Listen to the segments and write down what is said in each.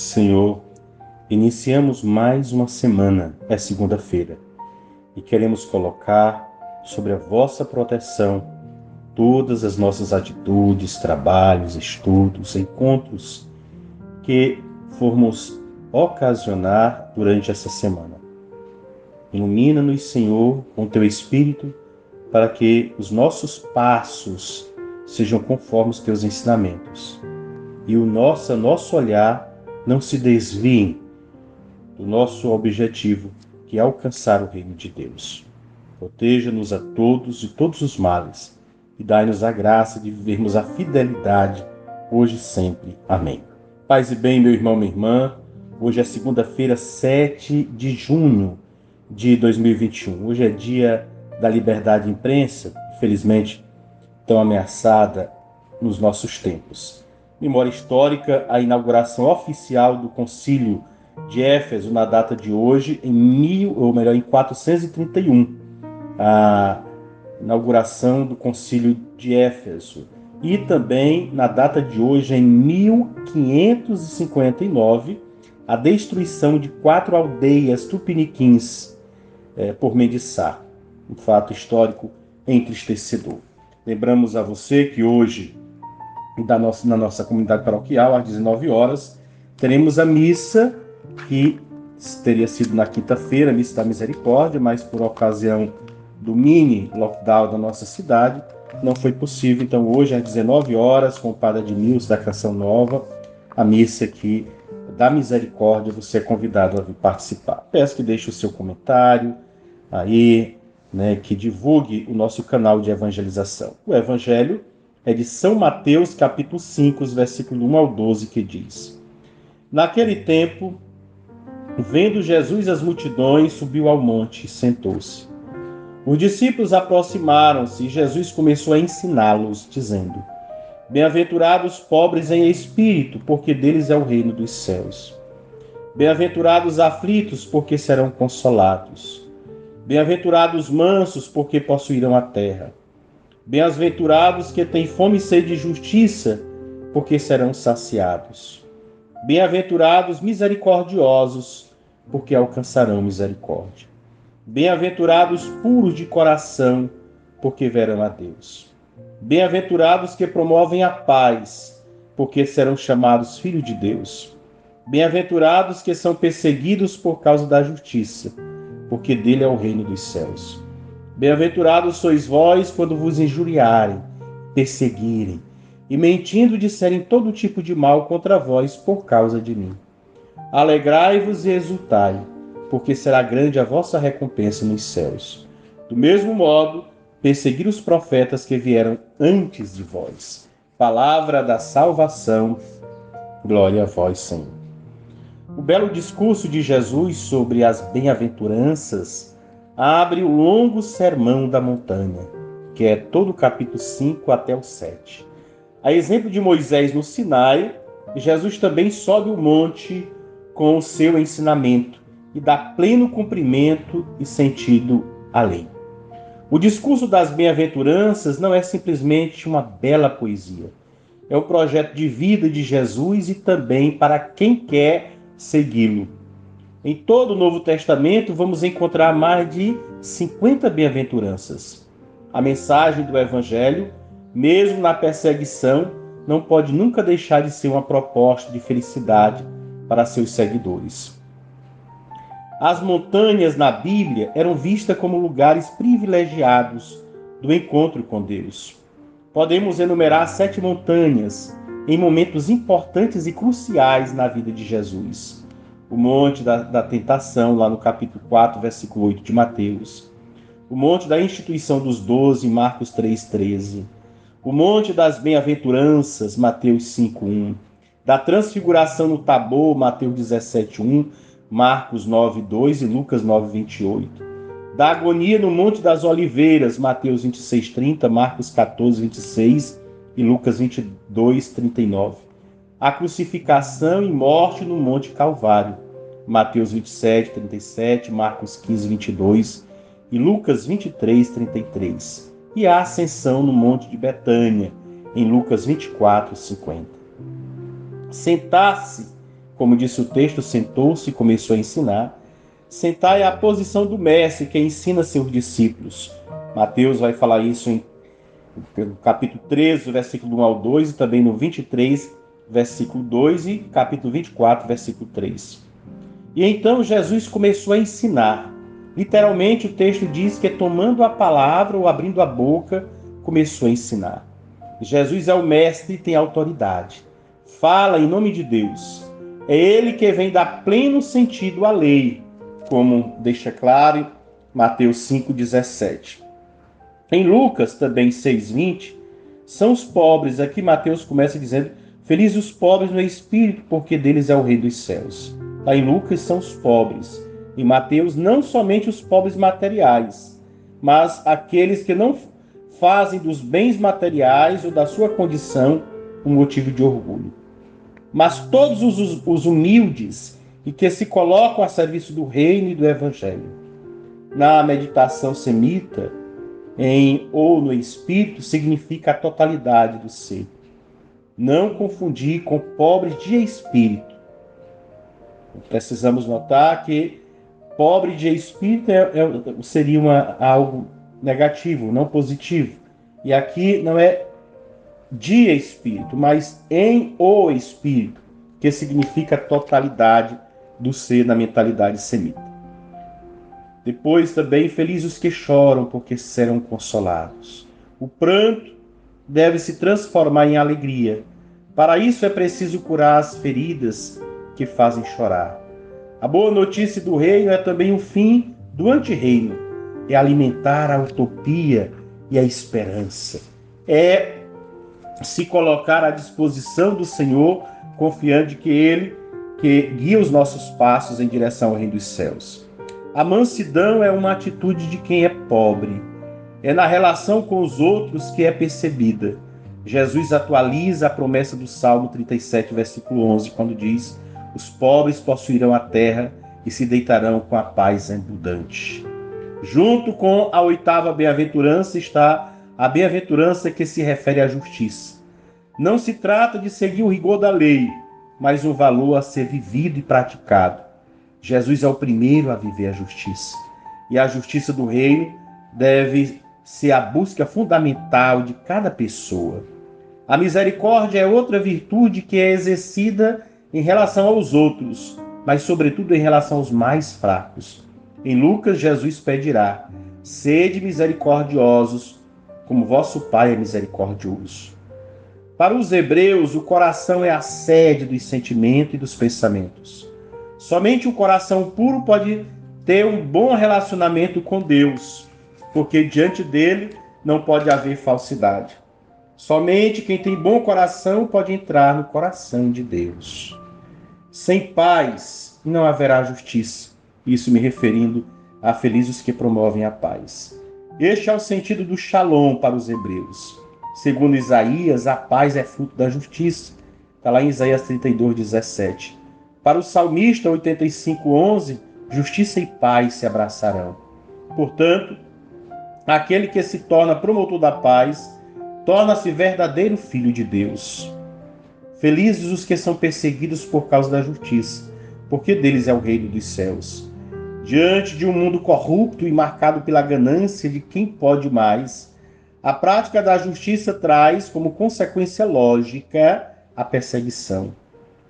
Senhor, iniciamos mais uma semana, é segunda-feira, e queremos colocar sobre a vossa proteção todas as nossas atitudes, trabalhos, estudos, encontros que formos ocasionar durante essa semana. Ilumina-nos, Senhor, com teu Espírito, para que os nossos passos sejam conforme os teus ensinamentos e o nosso olhar não se desviem do nosso objetivo, que é alcançar o reino de Deus. Proteja-nos a todos de todos os males e dai-nos a graça de vivermos a fidelidade hoje e sempre. Amém. Paz e bem, meu irmão, minha irmã. Hoje é segunda-feira, 7 de junho de 2021. Hoje é dia da liberdade de imprensa, infelizmente tão ameaçada nos nossos tempos. Memória histórica, a inauguração oficial do Concílio de Éfeso na data de hoje, em 431. A inauguração do Concílio de Éfeso. E também, na data de hoje, em 1559, a destruição de 4 aldeias tupiniquins por Mendissá. Um fato histórico entristecedor. Lembramos a você que hoje, na nossa comunidade paroquial, às 19 horas, teremos a missa que teria sido na quinta-feira, a missa da misericórdia, mas por ocasião do mini lockdown da nossa cidade, não foi possível. Então hoje, às 19 horas, com o Padre Admilson da Canção Nova, a missa aqui da misericórdia, você é convidado a vir participar. Peço que deixe o seu comentário aí, que divulgue o nosso canal de evangelização. O evangelho é de São Mateus, capítulo 5, versículo 1 ao 12, que diz: Naquele tempo, vendo Jesus as multidões, subiu ao monte e sentou-se. Os discípulos aproximaram-se e Jesus começou a ensiná-los, dizendo: Bem-aventurados os pobres em espírito, porque deles é o reino dos céus. Bem-aventurados os aflitos, porque serão consolados. Bem-aventurados os mansos, porque possuirão a terra. Bem-aventurados que têm fome e sede de justiça, porque serão saciados. Bem-aventurados misericordiosos, porque alcançarão misericórdia. Bem-aventurados puros de coração, porque verão a Deus. Bem-aventurados que promovem a paz, porque serão chamados filhos de Deus. Bem-aventurados que são perseguidos por causa da justiça, porque dele é o reino dos céus. Bem-aventurados sois vós quando vos injuriarem, perseguirem e mentindo disserem todo tipo de mal contra vós por causa de mim. Alegrai-vos e exultai, porque será grande a vossa recompensa nos céus. Do mesmo modo, perseguir os profetas que vieram antes de vós. Palavra da salvação. Glória a vós, Senhor. O belo discurso de Jesus sobre as bem-aventuranças abre o longo sermão da montanha, que é todo o capítulo 5 até o 7. A exemplo de Moisés no Sinai, Jesus também sobe o monte com o seu ensinamento e dá pleno cumprimento e sentido à lei. O discurso das bem-aventuranças não é simplesmente uma bela poesia. É um projeto de vida de Jesus e também para quem quer segui-lo. Em todo o Novo Testamento vamos encontrar mais de 50 bem-aventuranças. A mensagem do Evangelho, mesmo na perseguição, não pode nunca deixar de ser uma proposta de felicidade para seus seguidores. As montanhas na Bíblia eram vistas como lugares privilegiados do encontro com Deus. Podemos enumerar 7 montanhas em momentos importantes e cruciais na vida de Jesus. O Monte da Tentação, lá no capítulo 4, versículo 8 de Mateus. O Monte da Instituição dos 12, Marcos 3,13. O Monte das Bem-aventuranças, Mateus 5,1. Da Transfiguração no Tabor, Mateus 17,1. Marcos 9,2 e Lucas 9,28. Da agonia no Monte das Oliveiras, Mateus 26,30, Marcos 14,26 e Lucas 22,39. A crucificação e morte no Monte Calvário, Mateus 27,37, Marcos 15,22 e Lucas 23,33. E a ascensão no Monte de Betânia, em Lucas 24,50. Sentar-se Como disse o texto, sentou-se e começou a ensinar. Sentar é a posição do mestre que ensina seus discípulos. Mateus vai falar isso no capítulo 13, versículo 1 ao 2, e também no 23, versículo 2, e capítulo 24, versículo 3. E então Jesus começou a ensinar. Literalmente o texto diz que tomando a palavra ou abrindo a boca, começou a ensinar. Jesus é o mestre e tem autoridade. Fala em nome de Deus. É ele que vem dar pleno sentido à lei, como deixa claro Mateus 5,17. Em Lucas, também 6,20, são os pobres. Aqui Mateus começa dizendo: felizes os pobres no espírito, porque deles é o reino dos céus. Lá em Lucas são os pobres. Em Mateus, não somente os pobres materiais, mas aqueles que não fazem dos bens materiais ou da sua condição um motivo de orgulho. Mas todos os humildes e que se colocam a serviço do reino e do evangelho. Na meditação semita, ou no espírito, significa a totalidade do ser. Não confundir com pobres de espírito. Precisamos notar que pobre de espírito seria algo negativo, não positivo. E aqui não é de espírito, mas em o espírito, que significa a totalidade do ser na mentalidade semita. Depois também, felizes os que choram, porque serão consolados. O pranto deve se transformar em alegria. Para isso é preciso curar as feridas que fazem chorar. A boa notícia do reino é também o fim do antirreino. É alimentar a utopia e a esperança. É se colocar à disposição do Senhor, confiante que Ele que guia os nossos passos em direção ao reino dos céus. A mansidão é uma atitude de quem é pobre. É na relação com os outros que é percebida. Jesus atualiza a promessa do Salmo 37, versículo 11, quando diz: os pobres possuirão a terra e se deitarão com a paz abundante. Junto com a 8ª bem-aventurança está a bem-aventurança que se refere à justiça. Não se trata de seguir o rigor da lei, mas um valor a ser vivido e praticado. Jesus é o primeiro a viver a justiça. E a justiça do reino deve ser a busca fundamental de cada pessoa. A misericórdia é outra virtude que é exercida em relação aos outros, mas sobretudo em relação aos mais fracos. Em Lucas, Jesus pedirá: sede misericordiosos, como vosso Pai é misericordioso. Para os hebreus, o coração é a sede dos sentimentos e dos pensamentos. Somente o coração puro pode ter um bom relacionamento com Deus, porque diante dele não pode haver falsidade. Somente quem tem bom coração pode entrar no coração de Deus. Sem paz não haverá justiça. Isso me referindo a felizes que promovem a paz. Este é o sentido do shalom para os hebreus. Segundo Isaías, a paz é fruto da justiça. Está lá em Isaías 32, 17. Para o salmista 85, 11, justiça e paz se abraçarão. Portanto, aquele que se torna promotor da paz, torna-se verdadeiro filho de Deus. Felizes os que são perseguidos por causa da justiça, porque deles é o reino dos céus. Diante de um mundo corrupto e marcado pela ganância de quem pode mais, a prática da justiça traz como consequência lógica a perseguição.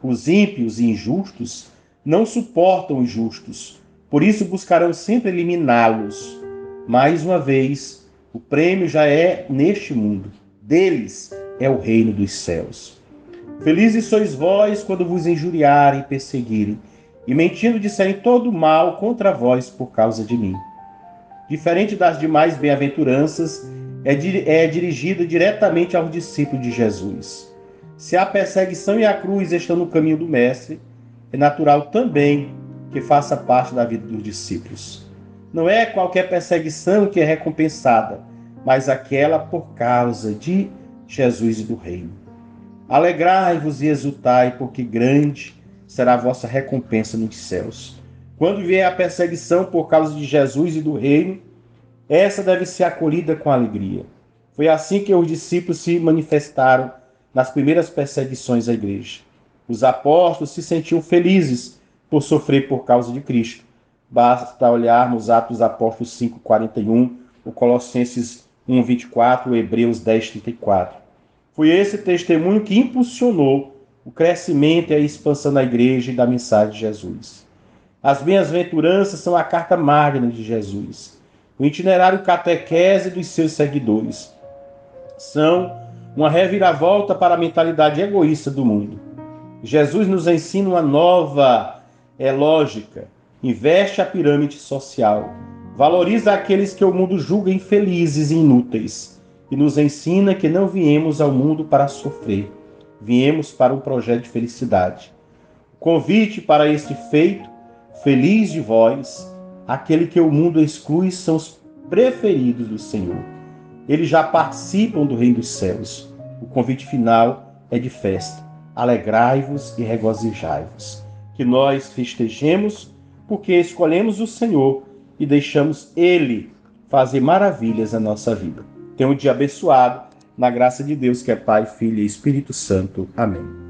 Os ímpios e injustos não suportam os justos, por isso buscarão sempre eliminá-los. Mais uma vez, o prêmio já é neste mundo. Deles é o reino dos céus. Felizes sois vós quando vos injuriarem e perseguirem, e mentindo disserem todo mal contra vós por causa de mim. Diferente das demais bem-aventuranças, é dirigida diretamente aos discípulos de Jesus. Se a perseguição e a cruz estão no caminho do Mestre, é natural também que faça parte da vida dos discípulos. Não é qualquer perseguição que é recompensada, mas aquela por causa de Jesus e do reino. Alegrai-vos e exultai, porque grande será a vossa recompensa nos céus. Quando vier a perseguição por causa de Jesus e do reino, essa deve ser acolhida com alegria. Foi assim que os discípulos se manifestaram nas primeiras perseguições à igreja. Os apóstolos se sentiam felizes por sofrer por causa de Cristo. Basta olharmos Atos dos Apóstolos 5:41, o Colossenses 1:24, o Hebreus 10:34. Foi esse testemunho que impulsionou o crescimento e a expansão da igreja e da mensagem de Jesus. As bem-aventuranças são a carta magna de Jesus, o itinerário catequese dos seus seguidores. São uma reviravolta para a mentalidade egoísta do mundo. Jesus nos ensina uma nova lógica, inverte a pirâmide social, valoriza aqueles que o mundo julga infelizes e inúteis, e nos ensina que não viemos ao mundo para sofrer, viemos para um projeto de felicidade. O convite para este feito, feliz de vós, aquele que o mundo exclui são os preferidos do Senhor. Eles já participam do reino dos céus. O convite final é de festa. Alegrai-vos e regozijai-vos. Que nós festejemos porque escolhemos o Senhor e deixamos Ele fazer maravilhas na nossa vida. Tenha um dia abençoado, na graça de Deus que é Pai, Filho e Espírito Santo. Amém.